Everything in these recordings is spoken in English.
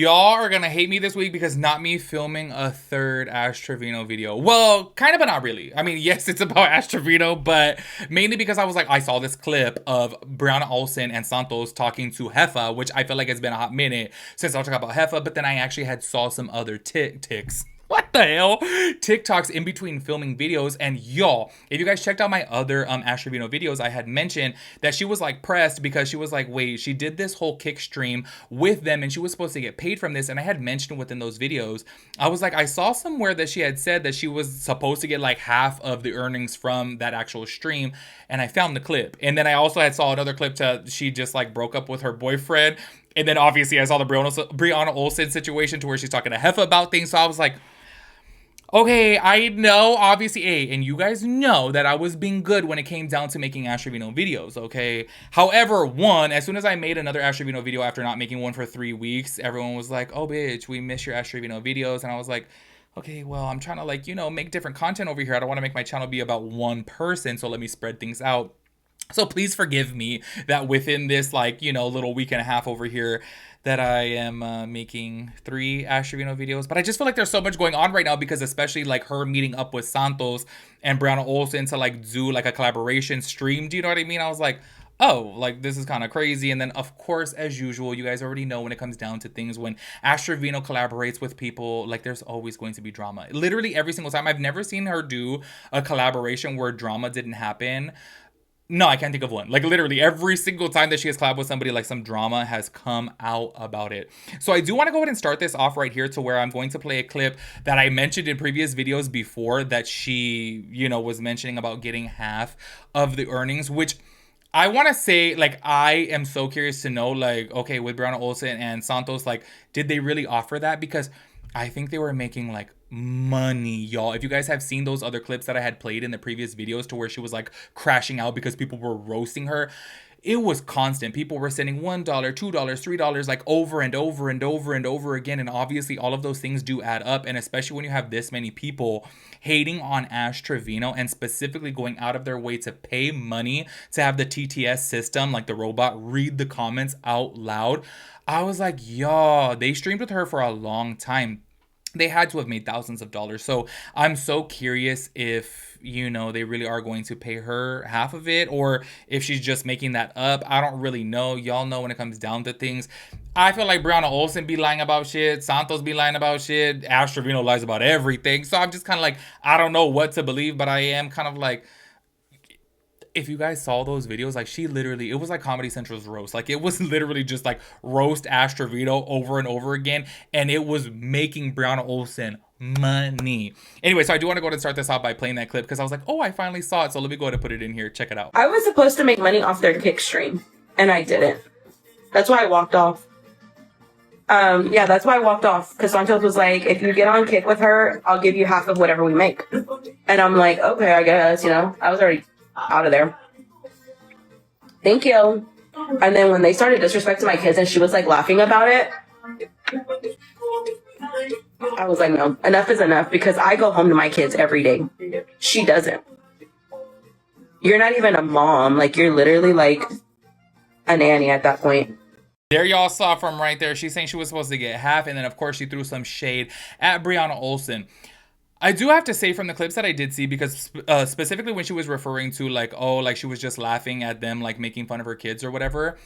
Y'all are gonna hate me this week because not me filming a third Ash Trevino video. Well, kind of, but not really. I mean, yes, it's about Ash Trevino, but mainly because I was like, I saw this clip of Brianna Olsen and Santos talking to Jefa, which I feel like it's been a hot minute since I was talking about Jefa, but then I actually had saw some other ticks. What the hell? TikToks in between filming videos. And y'all, if you guys checked out my other Ash Trevino videos, I had mentioned that she was like pressed because she was like, wait, she did this whole kick stream with them and she was supposed to get paid from this. And I had mentioned within those videos, I was like, I saw somewhere that she had said that she was supposed to get like half of the earnings from that actual stream. And I found the clip. And then I also had saw another clip to she just like broke up with her boyfriend. And then obviously I saw the Brianna Olsen situation to where she's talking to Jefa about things. So I was like, okay, I know, obviously, and you guys know that I was being good when it came down to making Ash Trevino videos, okay? However, one, as soon as I made another Ash Trevino video after not making one for 3 weeks, everyone was like, oh, bitch, we miss your Ash Trevino videos. And I was like, okay, well, I'm trying to, like, you know, make different content over here. I don't want to make my channel be about one person, so let me spread things out. So please forgive me that within this, like, you know, little week and a half over here that I am making 3 Ash Trevino videos. But I just feel like there's so much going on right now because especially like her meeting up with Santos and Brianna Olsen to like do like a collaboration stream. Do you know what I mean? I was like, oh, like this is kind of crazy. And then of course, as usual, you guys already know when it comes down to things, when Ash Trevino collaborates with people, like there's always going to be drama. Literally every single time. I've never seen her do a collaboration where drama didn't happen. No, I can't think of one. Like literally every single time that she has collabed with somebody, like some drama has come out about it. So I do want to go ahead and start this off right here to where I'm going to play a clip that I mentioned in previous videos before that she, you know, was mentioning about getting half of the earnings, which I want to say, like, I am so curious to know, like, okay, with Brianna Olsen and Santos, like, did they really offer that? Because I think they were making like money, y'all. If you guys have seen those other clips that I had played in the previous videos to where she was like crashing out because people were roasting her, it was constant. People were sending $1, $2, $3, like over and over and over and over again. And obviously all of those things do add up. And especially when you have this many people hating on Ash Trevino and specifically going out of their way to pay money to have the TTS system, like the robot, read the comments out loud. I was like, y'all, they streamed with her for a long time. They had to have made thousands of dollars. So I'm so curious if, you know, they really are going to pay her half of it or if she's just making that up. I don't really know. Y'all know when it comes down to things. I feel like Brianna Olsen be lying about shit. Santos be lying about shit. Ash Trevino lies about everything. So I'm just kind of like, I don't know what to believe, but I am kind of like, if you guys saw those videos, like she literally, it was like Comedy Central's roast. Like it was literally just like roast Ash Trevino over and over again. And it was making Brianna Olsen money. Anyway, so I do want to go ahead and start this off by playing that clip because I was like, oh, I finally saw it. So let me go ahead and put it in here. Check it out. I was supposed to make money off their kick stream and I didn't. That's why I walked off. Yeah, that's why I walked off because Santos was like, if you get on kick with her, I'll give you half of whatever we make. And I'm like, okay, I guess, you know, I was already out of there. Thank you. And then when they started disrespecting my kids and she was like laughing about it, I was like, no, enough is enough because I go home to my kids every day. She doesn't. You're not even a mom. Like you're literally like a nanny at that point. There y'all saw from right there. She's saying she was supposed to get half. And then of course she threw some shade at Brianna Olsen. I do have to say from the clips that I did see, because specifically when she was referring to like, oh, like she was just laughing at them, like making fun of her kids or whatever.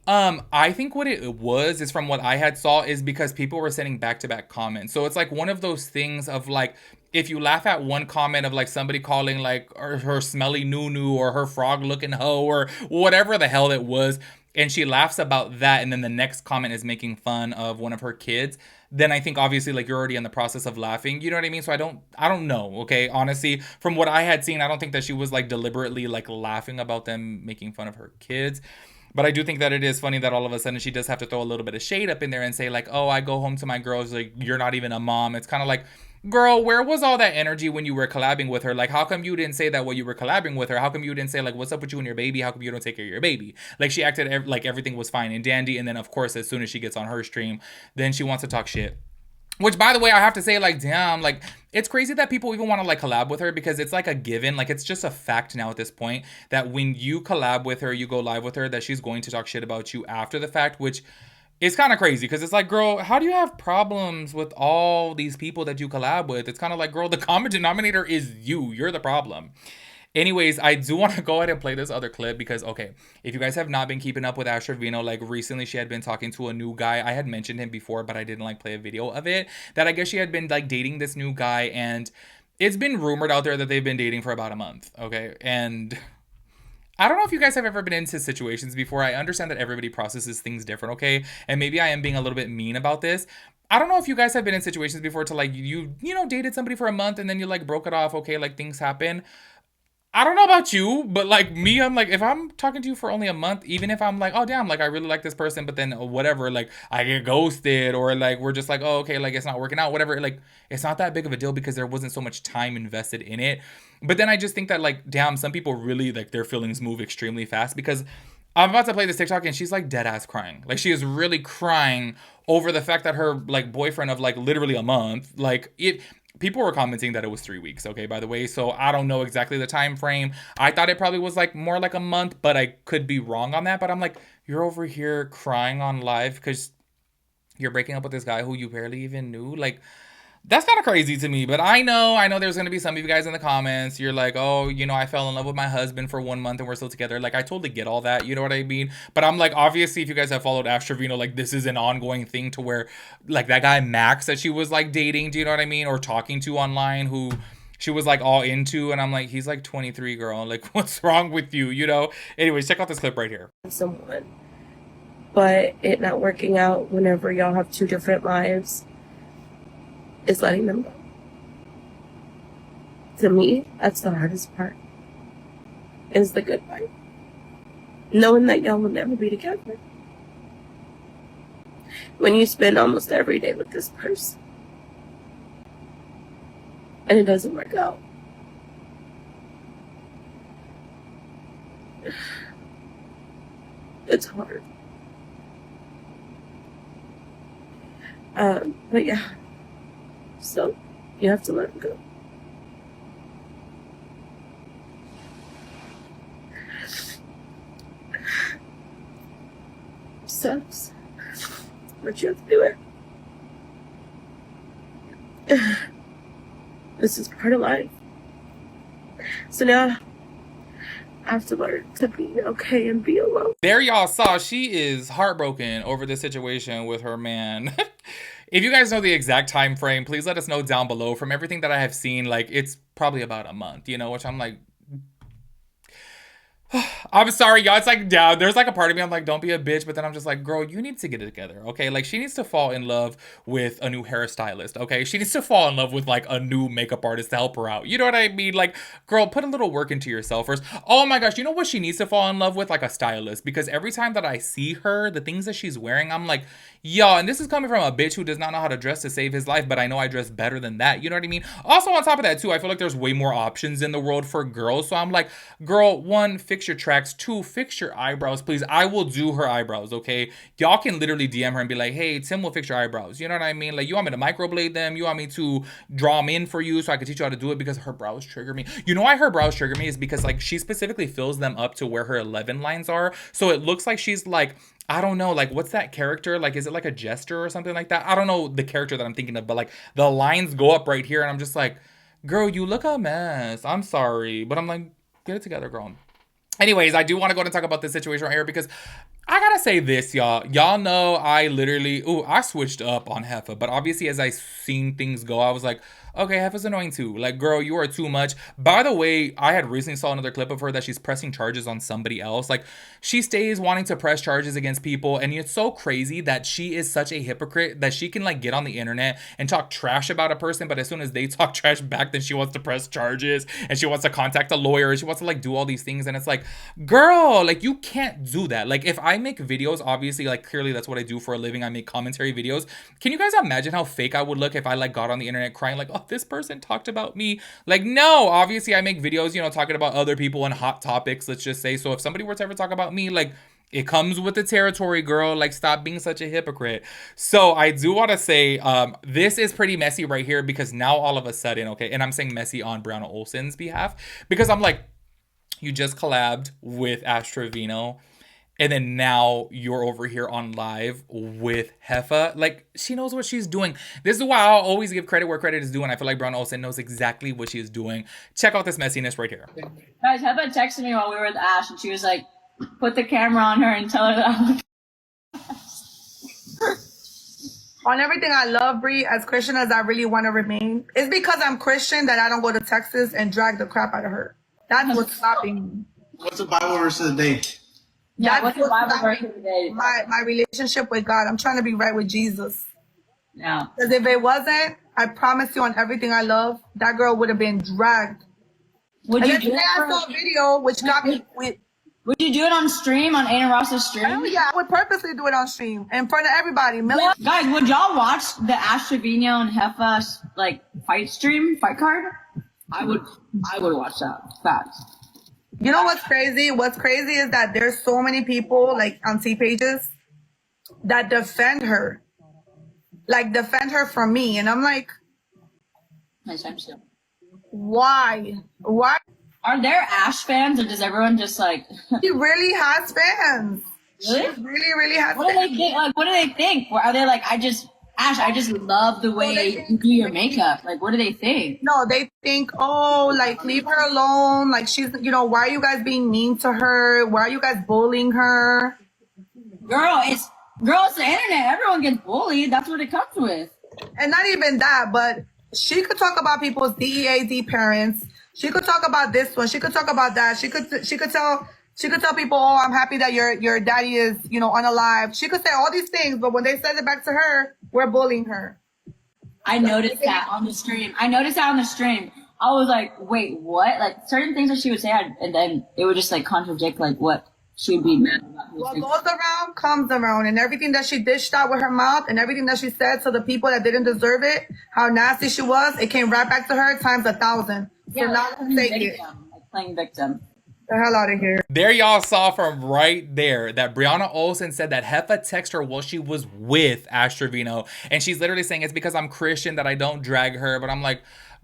I think what it was is from what I had saw is because people were sending back-to-back comments. So it's like one of those things of like, if you laugh at one comment of like somebody calling like her smelly nunu or her frog looking hoe or whatever the hell it was, and she laughs about that, and then the next comment is making fun of one of her kids, then I think obviously like you're already in the process of laughing. You know what I mean? So I don't know. Okay. Honestly, from what I had seen, I don't think that she was like deliberately like laughing about them making fun of her kids. But I do think that it is funny that all of a sudden she does have to throw a little bit of shade up in there and say like, oh, I go home to my girls, like you're not even a mom. It's kind of like, girl, where was all that energy when you were collabing with her? Like, how come you didn't say that while you were collabing with her? How come you didn't say, like, what's up with you and your baby? How come you don't take care of your baby? Like, she acted like everything was fine and dandy. And then, of course, as soon as she gets on her stream, then she wants to talk shit. Which, by the way, I have to say, like, damn, like, it's crazy that people even want to, like, collab with her because it's, like, a given. Like, it's just a fact now at this point that when you collab with her, you go live with her, that she's going to talk shit about you after the fact, which it's kind of crazy because it's like, girl, how do you have problems with all these people that you collab with? It's kind of like, girl, the common denominator is you. You're the problem. Anyways, I do want to go ahead and play this other clip because, okay, if you guys have not been keeping up with Ash Trevino, like recently she had been talking to a new guy. I had mentioned him before, but I didn't like play a video of it. That I guess she had been like dating this new guy, and it's been rumored out there that they've been dating for about a month, okay? And I don't know if you guys have ever been into situations before. I understand that everybody processes things different, okay? And maybe I am being a little bit mean about this. I don't know if you guys have been in situations before to like you know dated somebody for a month and then you like broke it off, okay? Like things happen. I don't know about you, but like me, I'm like, if I'm talking to you for only a month, even if I'm like, oh damn, like I really like this person, but then whatever, like I get ghosted or like we're just like, oh okay, like it's not working out, whatever, like it's not that big of a deal because there wasn't so much time invested in it. But then I just think that like, damn, some people really like their feelings move extremely fast because I'm about to play this TikTok and she's like dead ass crying. Like she is really crying over the fact that her like boyfriend of like literally a month, like it people were commenting that it was 3 weeks, okay, by the way, so I don't know exactly the time frame. I thought it probably was like more like a month, but I could be wrong on that. But I'm like, you're over here crying on live because you're breaking up with this guy who you barely even knew. Like that's kind of crazy to me. But I know there's going to be some of you guys in the comments. You're like, oh, you know, I fell in love with my husband for 1 month and we're still together. Like, I totally get all that. You know what I mean? But I'm like, obviously, if you guys have followed Ash Trevino, like, this is an ongoing thing to where, like, that guy Max that she was, like, dating, do you know what I mean? Or talking to online who she was, like, all into. And I'm like, he's, like, 23, girl. Like, what's wrong with you, you know? Anyways, check out this clip right here. Someone, but it not working out whenever y'all have two different lives is letting them go. To me, that's the hardest part. Is the goodbye. Knowing that y'all will never be together. When you spend almost every day with this person. And it doesn't work out. It's hard. But yeah. So, you have to let it go. Sucks. But you have to do it. This is part of life. So now, I have to learn to be okay and be alone. There y'all saw she is heartbroken over this situation with her man. If you guys know the exact time frame, please let us know down below. From everything that I have seen, like it's probably about a month, you know, which I'm like, I'm sorry, y'all. It's like, yeah, there's like a part of me, I'm like, don't be a bitch. But then I'm just like, girl, you need to get it together, okay? Like, she needs to fall in love with a new hairstylist, okay? She needs to fall in love with like a new makeup artist to help her out. You know what I mean? Like, girl, put a little work into yourself first. Oh my gosh, you know what she needs to fall in love with? Like a stylist. Because every time that I see her, the things that she's wearing, I'm like, yo, and this is coming from a bitch who does not know how to dress to save his life, but I know I dress better than that. You know what I mean? Also, on top of that, too, I feel like there's way more options in the world for girls. So I'm like, girl, one, fix your tracks. Two, fix your eyebrows, please. I will do her eyebrows, okay? Y'all can literally DM her and be like, hey, Tim will fix your eyebrows. You know what I mean? Like, you want me to microblade them? You want me to draw them in for you so I can teach you how to do it? Because her brows trigger me. You know why her brows trigger me is because, like, she specifically fills them up to where her 11 lines are. So it looks like she's, like, I don't know, like, what's that character? Like, is it like a jester or something like that? I don't know the character that I'm thinking of, but, like, the lines go up right here, and I'm just like, girl, you look a mess. I'm sorry. But I'm like, get it together, girl. Anyways, I do want to go and talk about this situation right here because I gotta say this, y'all. Y'all know I literally, I switched up on Hefa, but obviously as I seen things go, I was like, okay, Hefa's annoying too. Like, girl, you are too much. By the way, I had recently saw another clip of her that she's pressing charges on somebody else. Like, she stays wanting to press charges against people, and it's so crazy that she is such a hypocrite that she can, like, get on the internet and talk trash about a person, but as soon as they talk trash back, then she wants to press charges, and she wants to contact a lawyer, and she wants to, like, do all these things, and it's like, girl, like, you can't do that. Like, if I make videos, obviously, like, clearly that's what I do for a living. I make commentary videos. Can you guys imagine how fake I would look if I, like, got on the internet crying, like, oh, this person talked about me? Like, no, obviously I make videos, you know, talking about other people and hot topics, let's just say. So if somebody were to ever talk about me, like, it comes with the territory, girl. Like, stop being such a hypocrite. So I do want to say, this is pretty messy right here because now all of a sudden, okay, and I'm saying messy on Brianna Olsen's behalf because I'm like, you just collabed with Ash Trevino. And then now you're over here on live with Jefa. Like, she knows what she's doing. This is why I'll always give credit where credit is due. And I feel like Brianna Olsen knows exactly what she is doing. Check out this messiness right here. Guys, Hepa texted me while we were with Ash, and she was like, put the camera on her and tell her that I look. On everything I love, Brie, as Christian as I really want to remain, it's because I'm Christian that I don't go to Texas and drag the crap out of her. That's what's stopping me. What's the Bible verse of the day? Yeah, That's what's the Bible verse of the day? My relationship with God. I'm trying to be right with Jesus. Yeah. Because if it wasn't, I promise you on everything I love, that girl would have been dragged. Would And you then do today I saw a video which got me with. Would you do it on stream, on Aiden Ross's stream? Hell yeah, I would purposely do it on stream in front of everybody. Yeah. Guys, would y'all watch the Ash Trevino and Hefa like fight card? I would watch that. Facts. You know what's crazy? What's crazy is that there's so many people like on C pages that defend her. Like defend her from me. And I'm like, Nice time still. why? Why? Are there Ash fans, or does everyone just like? She really has fans. Really? She really has What do fans. they think? Like, what do they think? Are they like, I just love the way you do your makeup. Like, what do they think? No, they think, oh, like, leave her alone. Like, she's, why are you guys being mean to her? Why are you guys bullying her? Girl, it's the internet. Everyone gets bullied. That's what it comes with. And not even that, but she could talk about people's DEAD parents. She could talk about this one. She could talk about that. She could tell people, oh, I'm happy that your daddy is, unalive. She could say all these things, but when they said it back to her, we're bullying her. I noticed that on the stream. I was like, wait, what? Like, certain things that she would say, and then it would just, like, contradict, like, what she would be mad about. What goes around comes around, and everything that she dished out with her mouth and everything that she said to the people that didn't deserve it, how nasty she was, it came right back to her times 1,000. So Yeah, now like, take it. playing victim. The hell out of here. There y'all saw from right there that Brianna Olsen said that Jefa texted her while she was with Ash Trevino. And she's literally saying it's because I'm Christian that I don't drag her. But I'm like,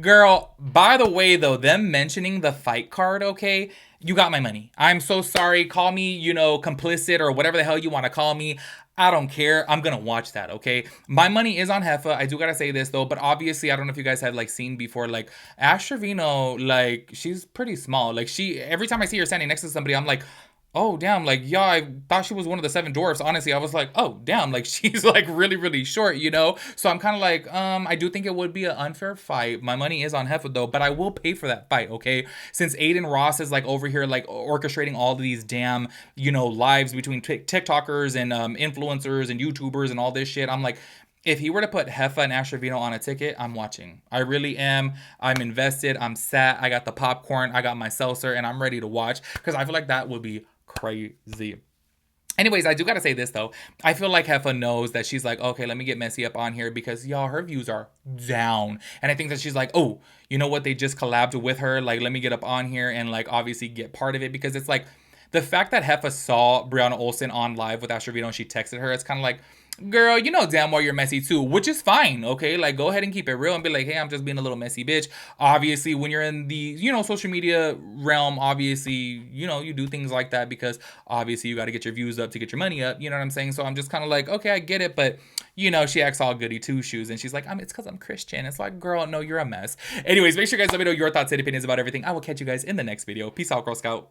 girl, by the way, though, them mentioning the fight card, okay, you got my money. I'm so sorry. Call me, complicit or whatever the hell you want to call me. I don't care. I'm gonna watch that, okay? My money is on Jefa. I do gotta say this though, but obviously I don't know if you guys had like seen before, like Ash Trevino, like she's pretty small. Like every time I see her standing next to somebody, I'm like, oh damn, like yeah, I thought she was one of the 7 dwarfs. Honestly, I was like, oh damn, like she's like really, really short, So I'm kind of like, I do think it would be an unfair fight. My money is on Jefa though, but I will pay for that fight, okay? Since Aiden Ross is like over here like orchestrating all of these damn, lives between TikTokers and influencers and YouTubers and all this shit, I'm like, if he were to put Jefa and Ash Trevino on a ticket, I'm watching. I really am. I'm invested. I'm sat. I got the popcorn. I got my seltzer, and I'm ready to watch because I feel like that would be crazy. Anyways, I do gotta say this though. I feel like Jefa knows that she's like, okay, let me get messy up on here because y'all, her views are down. And I think that she's like, oh, you know what? They just collabed with her. Like, let me get up on here and like obviously get part of it because it's like the fact that Jefa saw Brianna Olsen on live with Ash Trevino and she texted her, it's kind of like, girl, you know damn well you're messy too, which is fine, okay? Like, go ahead and keep it real and be like, hey, I'm just being a little messy bitch. Obviously, when you're in the, social media realm, obviously, you do things like that because obviously you got to get your views up to get your money up, you know what I'm saying? So I'm just kind of like, okay, I get it, but, she acts all goody two-shoes and she's like, it's because I'm Christian. It's like, girl, no, you're a mess. Anyways, make sure you guys let me know your thoughts and opinions about everything. I will catch you guys in the next video. Peace out, Girl Scout.